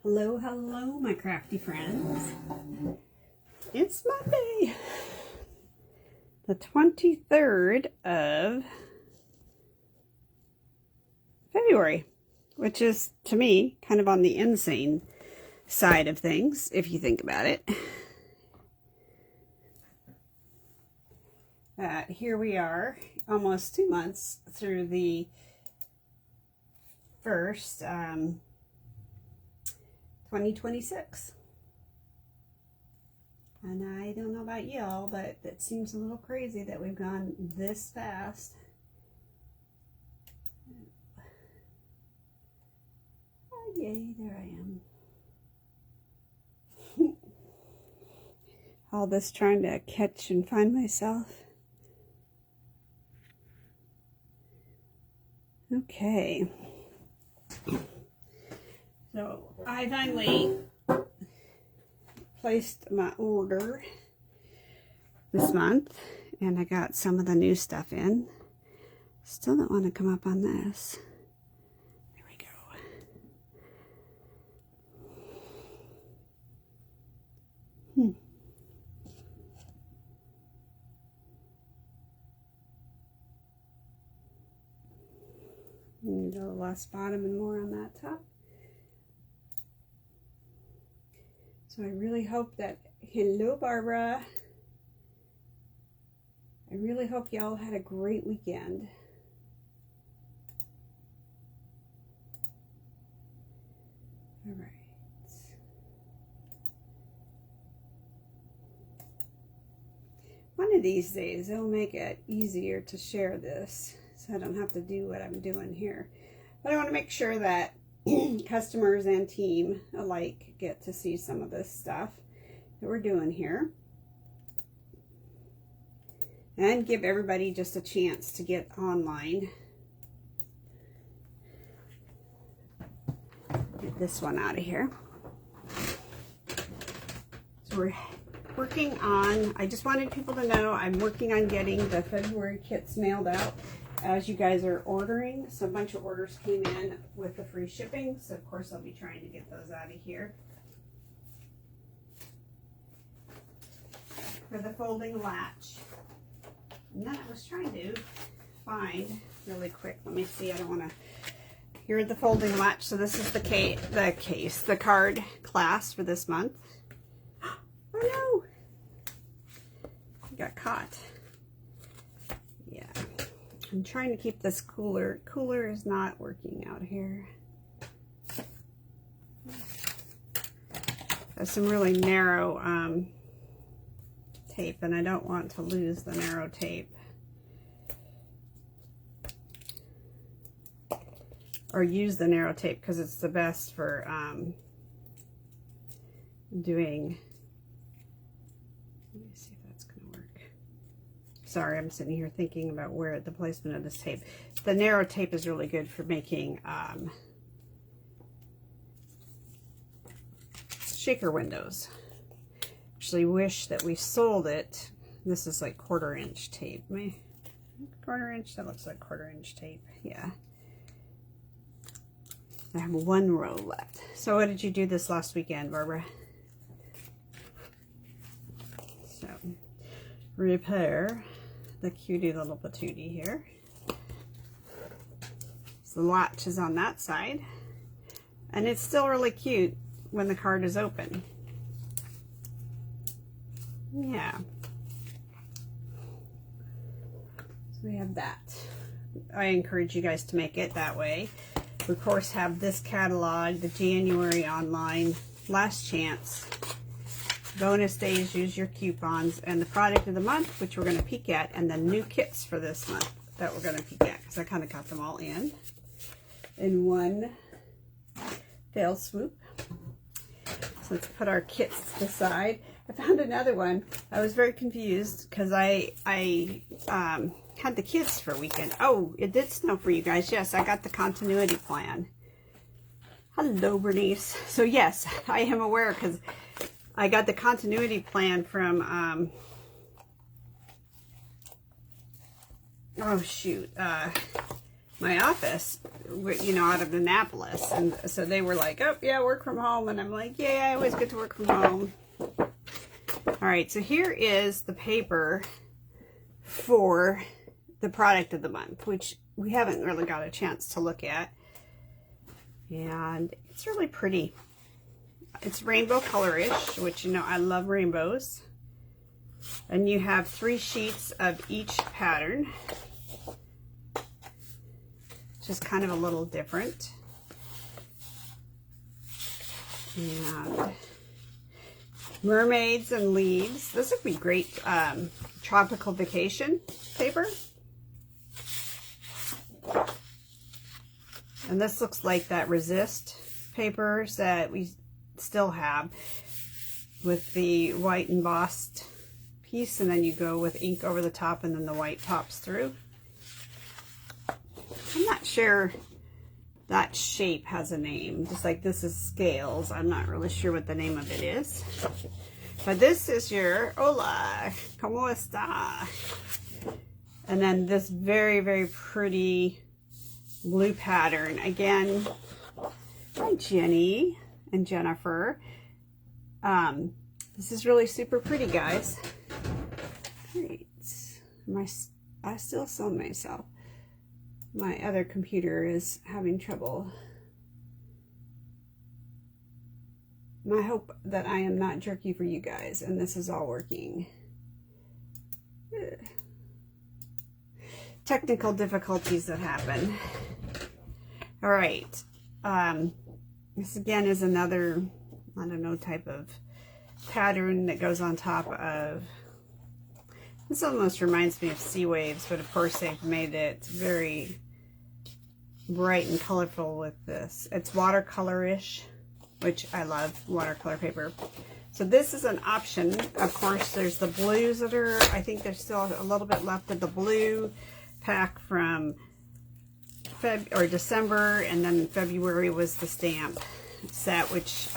Hello, hello, my crafty friends. It's Monday, the 23rd of February, which is, to me, kind of on the insane side of things, if you think about it. Here we are, almost 2 months through the first 2026. And I don't know about y'all, but it seems a little crazy that we've gone this fast. Oh, yay, there I am. All this trying to catch and find myself. Okay. So I finally placed my order this month, and I got some of the new stuff in. Still don't want to come up on this. There we go. A little less bottom and more on that top. So I really hope that, hello Barbara, I really hope y'all had a great weekend. All right. One of these days they'll make it easier to share this, so I don't have to do what I'm doing here. But I want to make sure that customers and team alike get to see some of this stuff that we're doing here. And give everybody just a chance to get online. Get this one out of here. So we're working on, I just wanted people to know I'm working on getting the February kits mailed out as you guys are ordering. So a bunch of orders came in with the free shipping, so of course I'll be trying to get those out of here. For the folding latch, and then I was trying to find really quick, let me see, I don't want to, here's the folding latch. So this is the card class for this month. Oh no, I got caught. Yeah, I'm trying to keep this cooler. Cooler is not working out here. There's some really narrow tape, and I don't want to lose the narrow tape. Or use the narrow tape because it's the best for doing. Let me see if that's going to work. Sorry, I'm sitting here thinking about where the placement of this tape. The narrow tape is really good for making shaker windows. Actually wish that we sold it. This is like 1/4 inch tape. 1/4 inch? That looks like 1/4 inch tape. Yeah. I have 1 row left. So what did you do this last weekend, Barbara? So, repair the cutie little patootie here. So the latch is on that side. And it's still really cute when the card is open. Yeah. So we have that. I encourage you guys to make it that way. We, of course, have this catalog, the January online, last chance, bonus days, use your coupons, and the product of the month, which we're going to peek at, and the new kits for this month that we're going to peek at, because I kind of got them all in one fell swoop. So let's put our kits to the side. I found another one. I was very confused because I had the kids for a weekend. Oh, it did snow for you guys. Yes, I got the continuity plan. Hello, Bernice. So yes, I am aware because I got the continuity plan from oh shoot, my office, you know, out of Annapolis. And so they were like, oh, yeah, work from home. And I'm like, yeah, I always get to work from home. All right, so here is the paper for the product of the month, which we haven't really got a chance to look at. And it's really pretty. It's rainbow color-ish, which, you know, I love rainbows. And you have 3 sheets of each pattern. Just kind of a little different. And mermaids and leaves. This would be great tropical vacation paper. And this looks like that resist papers that we still have with the white embossed piece, and then you go with ink over the top and then the white pops through. I'm not sure that shape has a name, just like this is scales. I'm not really sure what the name of it is. But this is your hola, como esta? And then this very, very pretty blue pattern. Again, hi Jenny and Jennifer. This is really super pretty, guys. Great. I still saw myself. My other computer is having trouble. I hope that I am not jerky for you guys and this is all working. Technical difficulties that happen. All right. This again is another, I don't know, type of pattern that goes on top of. This almost reminds me of sea waves, but of course they've made it very bright and colorful with this. It's watercolor-ish, which I love watercolor paper. So this is an option. Of course, there's the blues that are, I think there's still a little bit left of the blue pack from December, and then February was the stamp set, which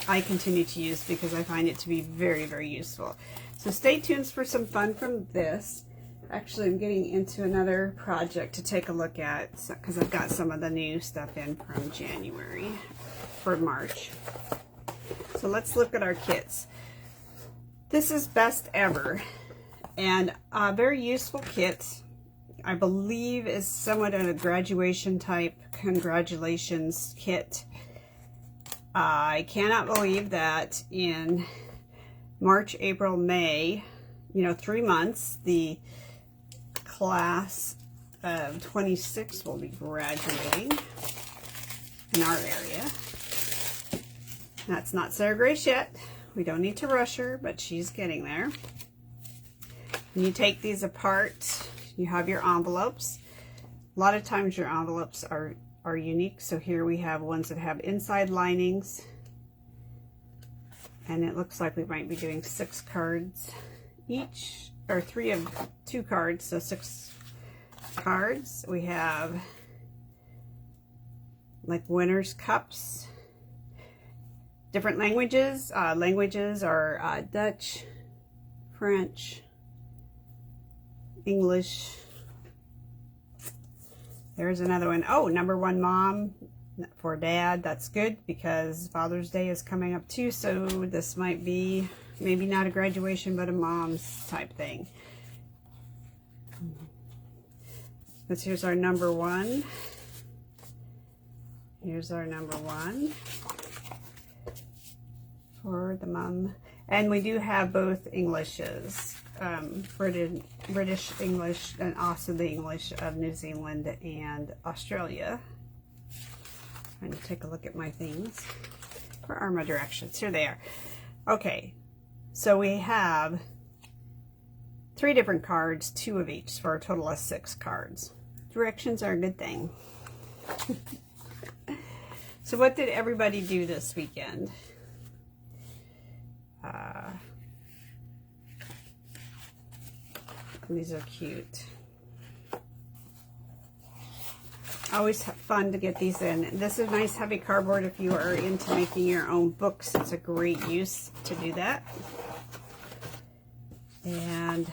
I continue to use because I find it to be very, very useful. So stay tuned for some fun from this. Actually, I'm getting into another project to take a look at because I've got some of the new stuff in from January for March. So let's look at our kits. This is Best Ever, and a very useful kit. I believe is somewhat of a graduation type congratulations kit. I cannot believe that in March, April, May, you know, 3 months, the class of 26 will be graduating in our area. That's not Sarah Grace yet. We don't need to rush her, but she's getting there. When you take these apart, you have your envelopes. A lot of times your envelopes are unique. So here we have ones that have inside linings. And it looks like we might be doing 6 cards each, or 2 cards, so 6 cards. We have like winners' cups. Different languages. Languages are Dutch, French, English. There's another one. Oh, number 1 mom for dad. That's good because Father's Day is coming up too. So this might be maybe not a graduation, but a mom's type thing. But here's our number 1. Here's our number 1 for the mom. And we do have both Englishes. British English and also the English of New Zealand and Australia. I'm going to take a look at my things. Where are my directions? Here they are. Okay, so we have 3 different cards, 2 of each, for a total of 6 cards. Directions are a good thing. So what did everybody do this weekend? These are cute. Always fun to get these in. This is nice heavy cardboard if you are into making your own books. It's a great use to do that. And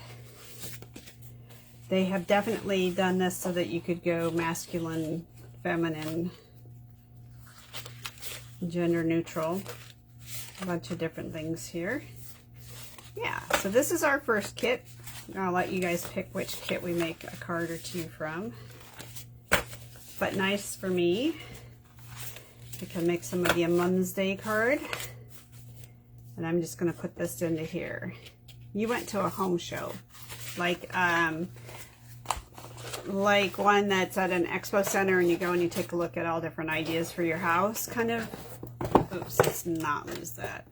They have definitely done this so that you could go masculine, feminine, gender neutral. A bunch of different things here. Yeah, so this is our first kit. I'll let you guys pick which kit we make a card or two from. But nice for me. I can make somebody a Mother's Day card. And I'm just going to put this into here. You went to a home show. Like one that's at an expo center and you go and you take a look at all different ideas for your house, kind of. Oops, let's not lose that.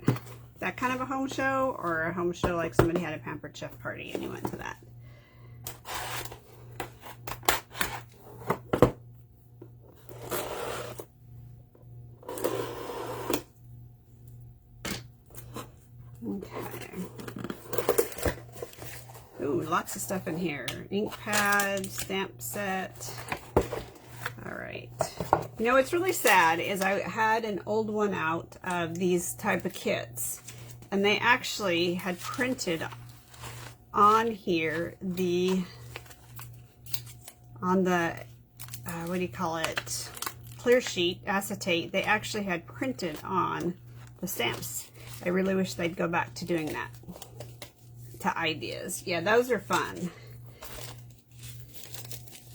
That kind of a home show, or a home show like somebody had a Pampered Chef party and you went to that. Okay. Ooh, lots of stuff in here. Ink pad, stamp set. All right. You know, what's really sad is I had an old one out of these type of kits, and they actually had printed on here on the what do you call it, clear sheet, acetate. They actually had printed on the stamps. I really wish they'd go back to doing that, to ideas. Yeah, those are fun.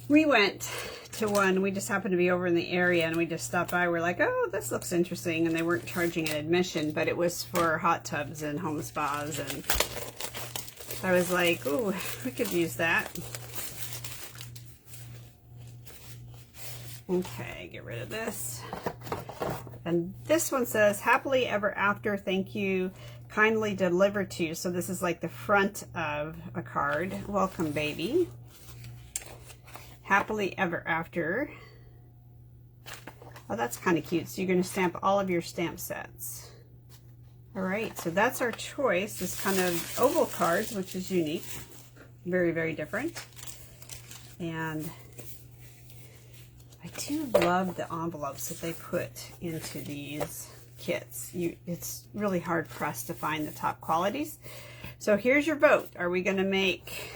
We went to one, we just happened to be over in the area and we just stopped by. We're like, oh, this looks interesting, and they weren't charging an admission, but it was for hot tubs and home spas, and I was like, ooh, we could use that. Okay, get rid of this. And this one says, happily ever after, thank you, kindly delivered to you. So this is like the front of a card. Welcome, baby. Happily ever after. Oh, that's kind of cute. So you're going to stamp all of your stamp sets. All right, so that's our choice. This kind of oval cards, which is unique. Very, very different. And I do love the envelopes that they put into these kits. It's really hard pressed to find the top qualities. So here's your vote. Are we going to make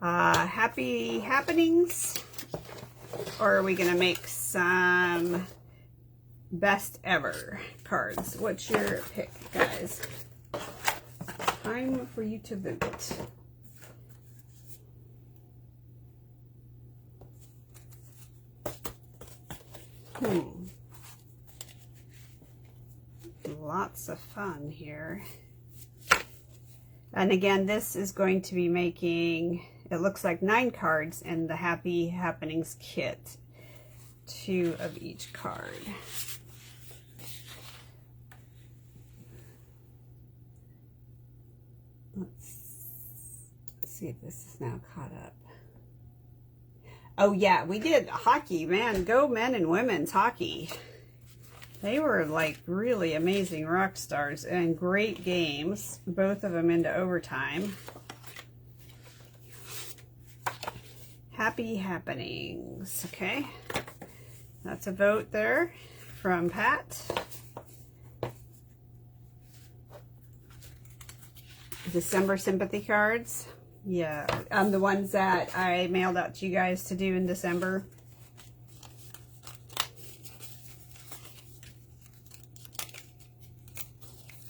happy happenings, or are we going to make some best ever cards? What's your pick, guys? Time for you to vote. Lots of fun here. And again, this is going to be making, it looks like 9 cards in the Happy Happenings kit. 2 of each card. Let's see if this is now caught up. Oh yeah, we did hockey, man. Go men and women's hockey. They were like really amazing rock stars and great games. Both of them into overtime. Happy happenings. Okay. That's a vote there from Pat. December sympathy cards. Yeah, the ones that I mailed out to you guys to do in December.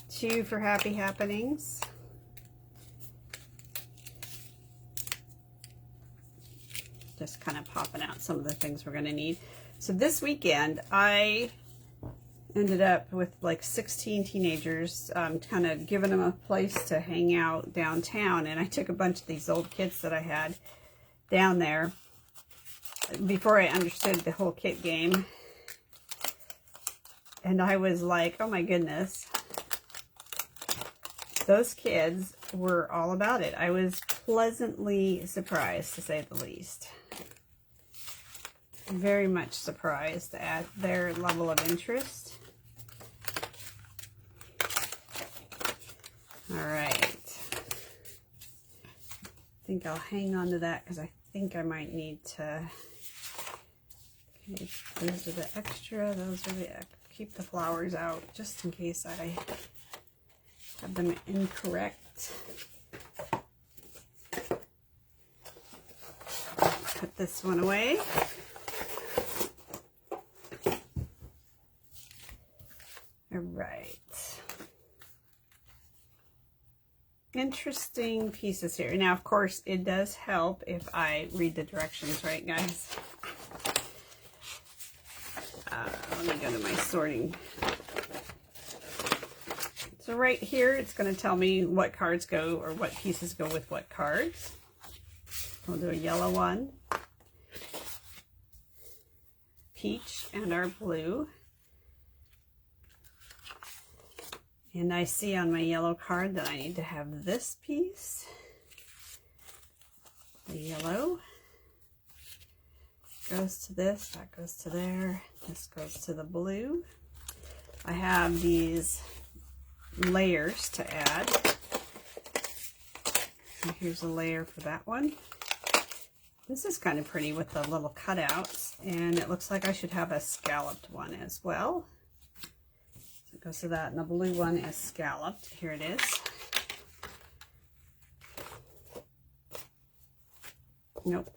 Two for Happy Happenings. Just kind of popping out some of the things we're going to need. So this weekend, I ended up with like 16 teenagers, kind of giving them a place to hang out downtown. And I took a bunch of these old kits that I had down there before I understood the whole kit game. And I was like, oh my goodness. Those kids were all about it. I was pleasantly surprised, to say the least. Very much surprised at their level of interest. All right. I think I'll hang on to that because I think I might need to. Okay, those are the extra. Those are the. Keep the flowers out just in case I have them incorrect. this one away. All right. Interesting pieces here. Now, of course, it does help if I read the directions, right, guys? Let me go to my sorting. So right here, it's going to tell me what cards go, or what pieces go with what cards. We'll do a yellow one, peach, and our blue. And I see on my yellow card that I need to have this piece, the yellow, goes to this, that goes to there, this goes to the blue. I have these layers to add. And here's a layer for that one. This is kind of pretty with the little cutouts, and it looks like I should have a scalloped one as well. So it goes to that, and the blue one is scalloped. Here it is. Nope.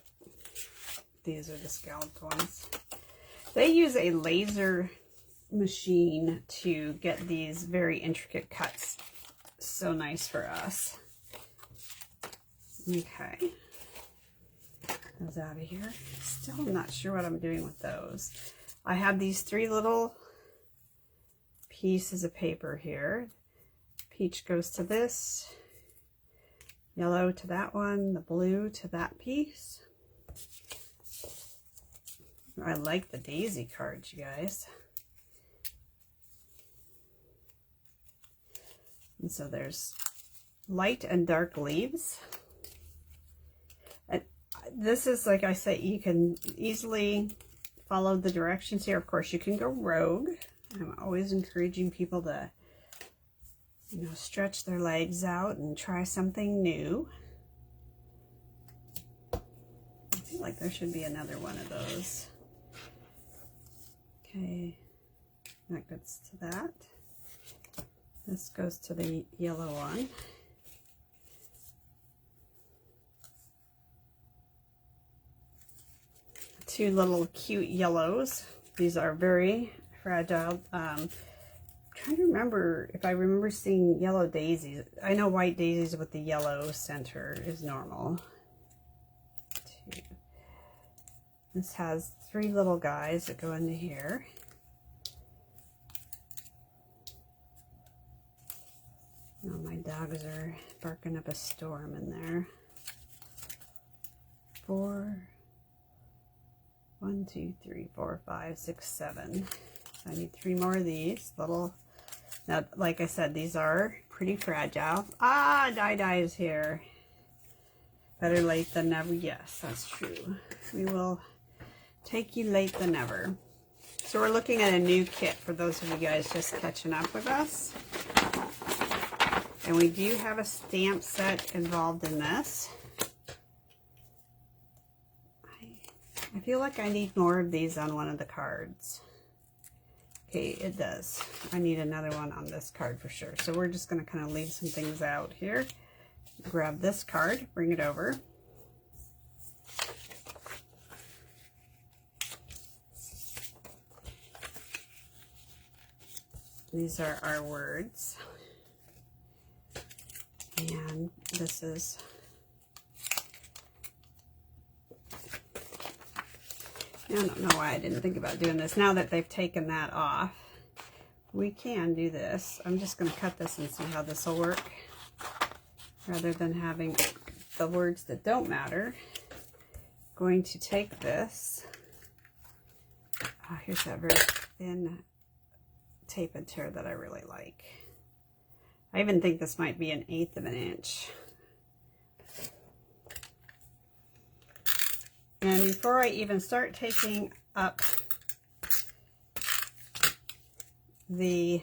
These are the scalloped ones. They use a laser machine to get these very intricate cuts. So nice for us. Okay. Those out of here. Still not sure what I'm doing with those. I have these 3 little pieces of paper here. Peach goes to this, yellow to that one, the blue to that piece. I like the daisy cards, you guys. And so there's light and dark leaves. And this is, like I say, you can easily follow the directions here. Of course, you can go rogue. I'm always encouraging people to, you know, stretch their legs out and try something new. I feel like there should be another one of those. Okay, that goes to that. This goes to the yellow one. Two little cute yellows. These are very fragile. Trying to remember if I remember seeing yellow daisies. I know white daisies with the yellow center is normal. This has 3 little guys that go into here. Oh, my dogs are barking up a storm in there. 4, 1, 2, 3, 4, 5, 6, 7. So I need 3 more of these little. Now, like I said, these are pretty fragile. Ah, Dai is here. Better late than never. Yes, that's true. We will take you late than never. So we're looking at a new kit for those of you guys just catching up with us. And we do have a stamp set involved in this. I feel like I need more of these on one of the cards. Okay, it does. I need another one on this card for sure. So we're just going to kind of leave some things out here. Grab this card, bring it over. These are our words. And this is I don't know why I didn't think about doing this. Now that they've taken that off, we can do this. I'm just going to cut this and see how this will work. Rather than having the words that don't matter, going to take this. Oh, here's that very thin tape and tear that I really like. I even think this might be 1/8 of an inch. And before I even start taking up the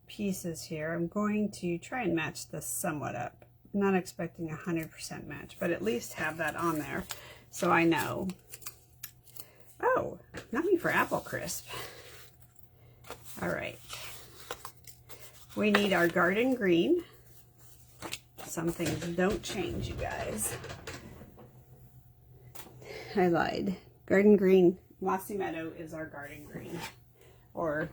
pieces here, I'm going to try and match this somewhat up. I'm not expecting 100% match, but at least have that on there so I know. Oh, nothing for apple crisp. All right. We need our garden green. Some things don't change, you guys. I lied. Garden green, Mossy Meadow is our garden green. Or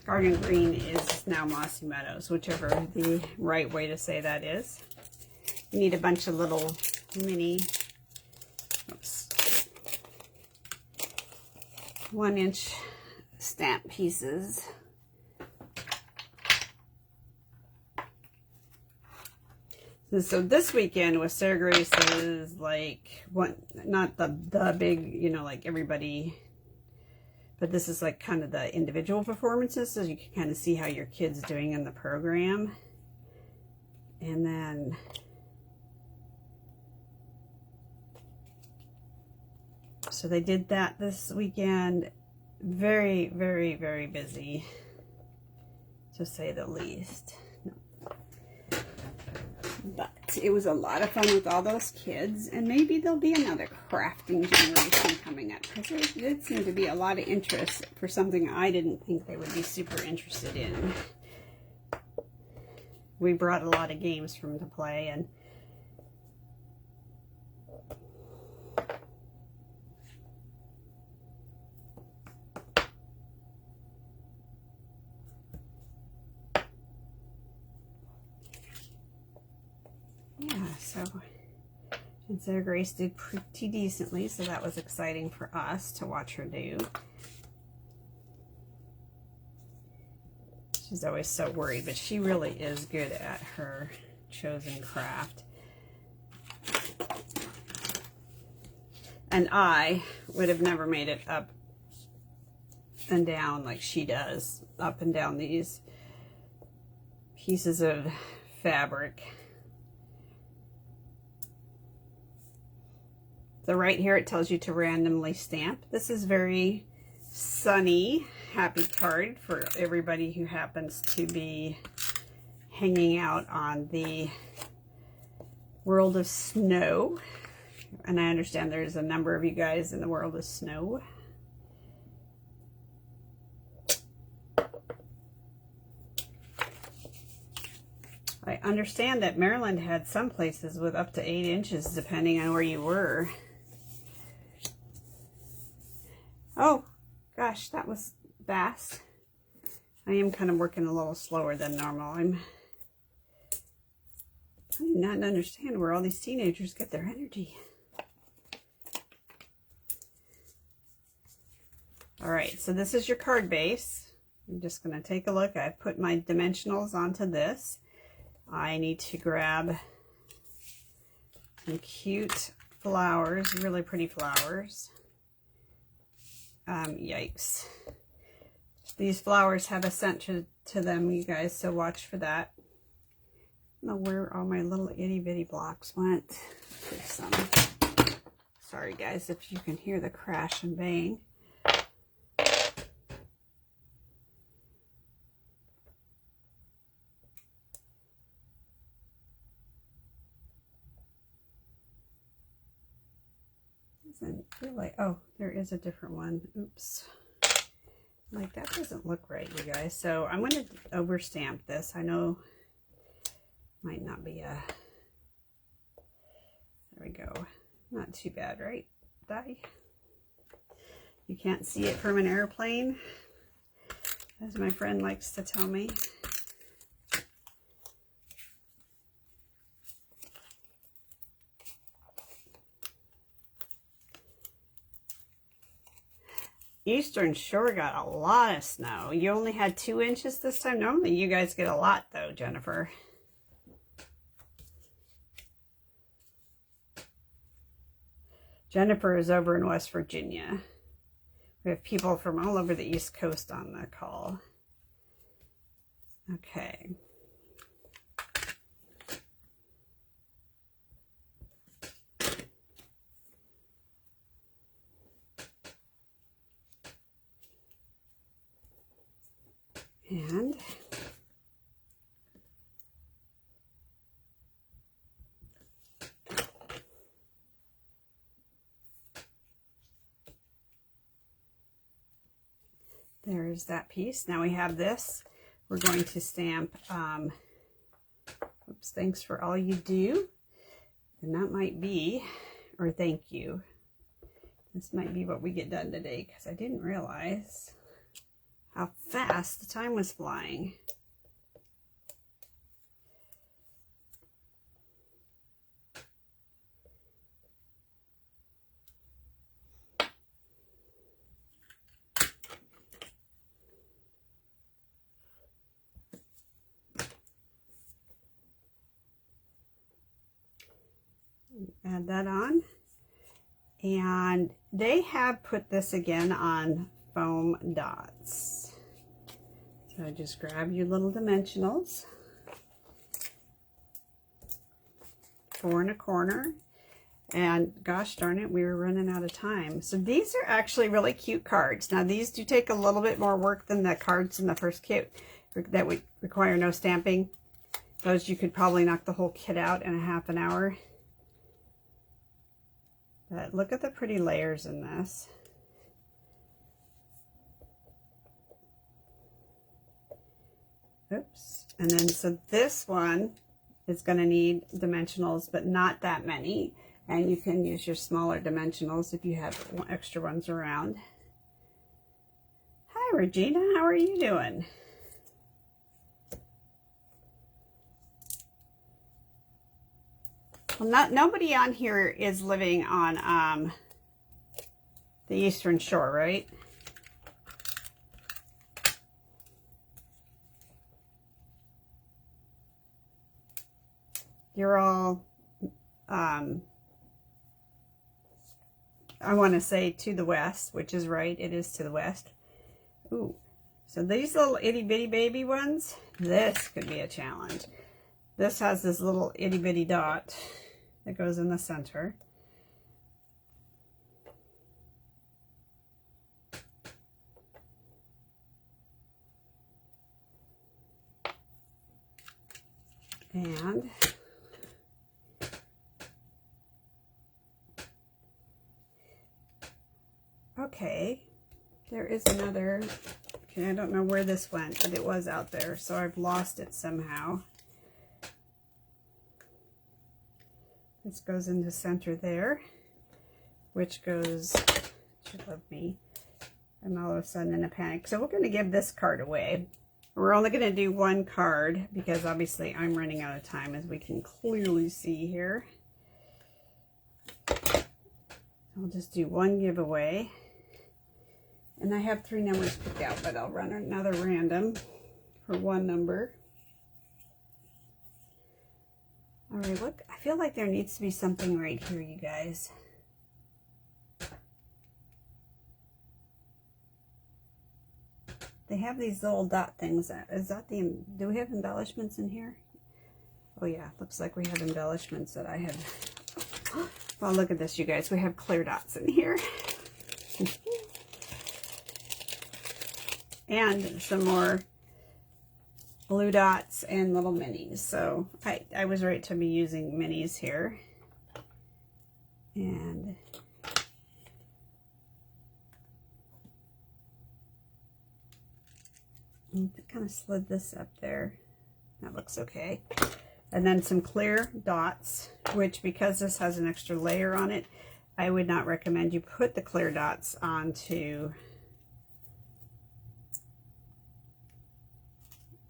garden green is now Mossy Meadows, whichever the right way to say that is. You need a bunch of little mini, 1-inch stamp pieces. So this weekend was Sarah Grace's, like, not the big, you know, like everybody, but this is like kind of the individual performances, so you can kind of see how your kid's doing in the program. And then so they did that this weekend. Very, very, very busy, to say the least. But it was a lot of fun with all those kids, and maybe there'll be another crafting generation coming up, because there did seem to be a lot of interest for something I didn't think they would be super interested in. We brought a lot of games for them to play, and yeah, so, and Sarah Grace did pretty decently, so that was exciting for us to watch her do. She's always so worried, but she really is good at her chosen craft. And I would have never made it up and down like she does, up and down these pieces of fabric. So right here it tells you to randomly stamp. This is very sunny, happy card for everybody who happens to be hanging out on the world of snow. And I understand there's a number of you guys in the world of snow. I understand that Maryland had some places with up to 8 inches depending on where you were. Oh, gosh, that was fast. I am kind of working a little slower than normal. I do not understand where all these teenagers get their energy. All right, so this is your card base. I'm just going to take a look. I've put my dimensionals onto this. I need to grab some cute flowers, really pretty flowers. Yikes. These flowers have a scent to them, you guys, so watch for that. I don't know where all my little itty bitty blocks went. Here's some. Sorry guys if you can hear the crash and bang. Doesn't feel like, oh, there is a different one. Oops. Like, that doesn't look right, you guys. So I'm going to overstamp this. I know might not be a, there we go. Not too bad, right, Daddy? You can't see it from an airplane, as my friend likes to tell me. Eastern Shore got a lot of snow. You only had 2 inches this time. Normally you guys get a lot though, Jennifer. Jennifer is over in West Virginia. We have people from all over the East Coast on the call. Okay. And there's that piece. Now we have this. We're going to stamp, oops, thanks for all you do. And that might be, or thank you. This might be what we get done today, because I didn't realize how fast the time was flying. Add that on. And they have put this again on foam dots. So just grab your little dimensionals. 4 1/4. And gosh darn it, we were running out of time. So these are actually really cute cards. Now these do take a little bit more work than the cards in the first kit that would require no stamping. Those you could probably knock the whole kit out in a half an hour. But look at the pretty layers in this. Oops. And then so this one is going to need dimensionals, but not that many. And you can use your smaller dimensionals if you have extra ones around. Hi Regina, how are you doing? Well, nobody on here is living on the Eastern Shore, right? You're all, I want to say to the west, which is right. It is to the west. Ooh, so these little itty bitty baby ones, this could be a challenge. This has this little itty bitty dot that goes in the center. And okay, there is another, okay, I don't know where this went, but it was out there, so I've lost it somehow. This goes into center there, which goes, should love me. I'm all of a sudden in a panic. So we're going to give this card away. We're only going to do one card because obviously I'm running out of time, as we can clearly see here. I'll just do one giveaway. And I have 3 numbers picked out, but I'll run another random for 1 number. All right, look, I feel like there needs to be something right here, you guys. They have these little dot things. Is that the, do we have embellishments in here? Oh yeah, looks like we have embellishments that I have. Well, look at this, you guys. We have clear dots in here. And some more blue dots and little minis. So I was right to be using minis here. And kind of slid this up there. That looks okay. And then some clear dots, which because this has an extra layer on it, I would not recommend you put the clear dots onto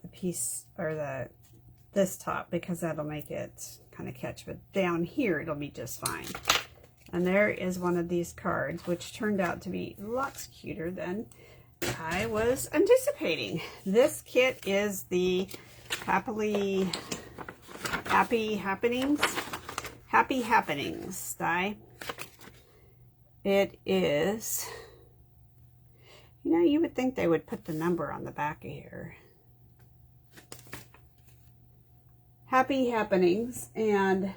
the piece or this top, because that'll make it kind of catch, but down here it'll be just fine. And there is one of these cards, which turned out to be lots cuter than I was anticipating. This kit is the Happy Happenings die. It is, you know, you would think they would put the number on the back of here. Happy Happenings, and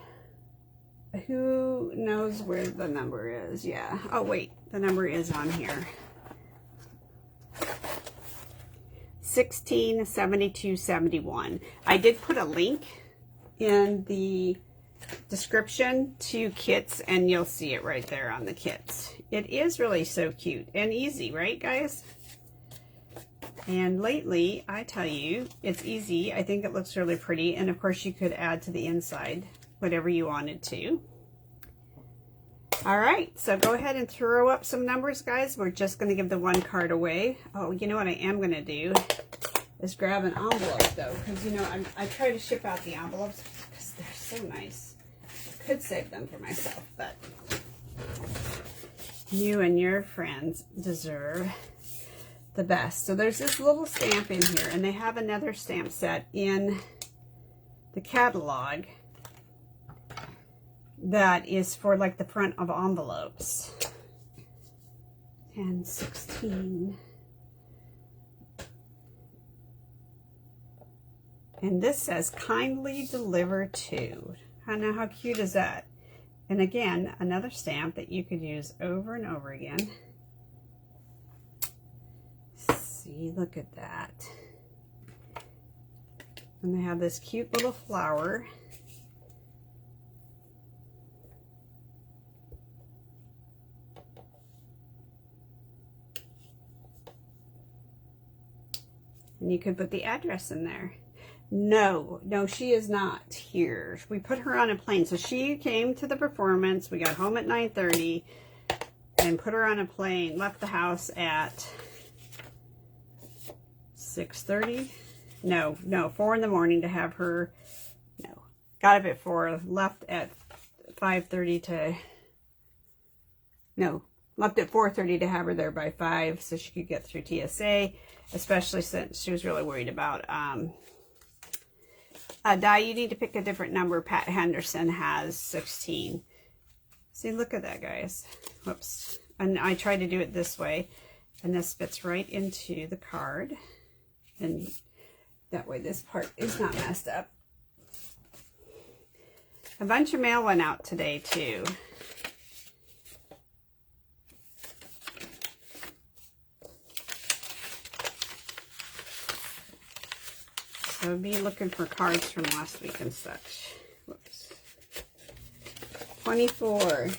who knows where the number is? Yeah. Oh wait, the number is on here. 167271. I did put a link in the description to kits, and you'll see it right there on the kits. It is really so cute and easy, right guys? And lately, I tell you, it's easy. I think it looks really pretty, and of course you could add to the inside whatever you wanted to. All right, so go ahead and throw up some numbers, guys. We're just going to give the one card away. Oh, you know what I am going to do is grab an envelope, though, because, you know, I try to ship out the envelopes because they're so nice. I could save them for myself, but you and your friends deserve the best. So there's this little stamp in here, and they have another stamp set in the catalog that is for like the front of envelopes. 10, 16. And this says, kindly deliver to. I know, how cute is that? And again, another stamp that you could use over and over again. See, look at that. And they have this cute little flower. And you could put the address in there. No, she is not here. We put her on a plane. So she came to the performance. We got home at 9:30 and put her on a plane. Left the house at 6:30. No, 4 in the morning to have her. No, got up at 4. Left at 5:30 to. No, left at 4:30 to have her there by 5 so she could get through TSA. Especially since she was really worried about Di, you need to pick a different number. Pat Henderson has 16. See, look at that, guys. Whoops. And I tried to do it this way, and this fits right into the card. And that way this part is not messed up. A bunch of mail went out today, too. So be looking for cards from last week and such. Whoops. 24.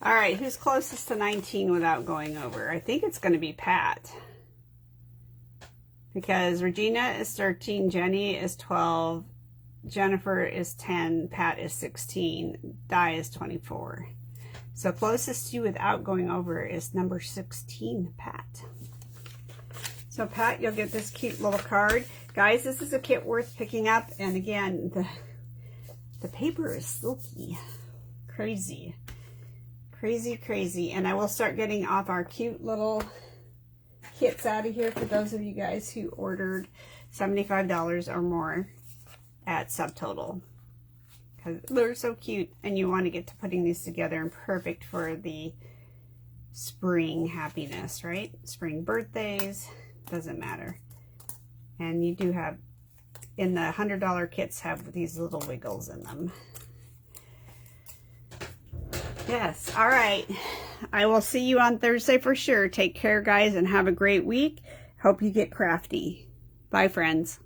All right, who's closest to 19 without going over? I think it's going to be Pat. Because Regina is 13, Jenny is 12, Jennifer is 10, Pat is 16, Di is 24. So closest to you without going over is number 16, Pat. So Pat, you'll get this cute little card. Guys, this is a kit worth picking up. And again, the paper is silky. Crazy. Crazy, crazy. And I will start getting off our cute little kits out of here for those of you guys who ordered $75 or more at Subtotal. Because they're so cute and you want to get to putting these together and perfect for the spring happiness, right? Spring birthdays, doesn't matter. And you do have, in the $100 kits, have these little wiggles in them. Yes, all right. I will see you on Thursday for sure. Take care, guys, and have a great week. Hope you get crafty. Bye, friends.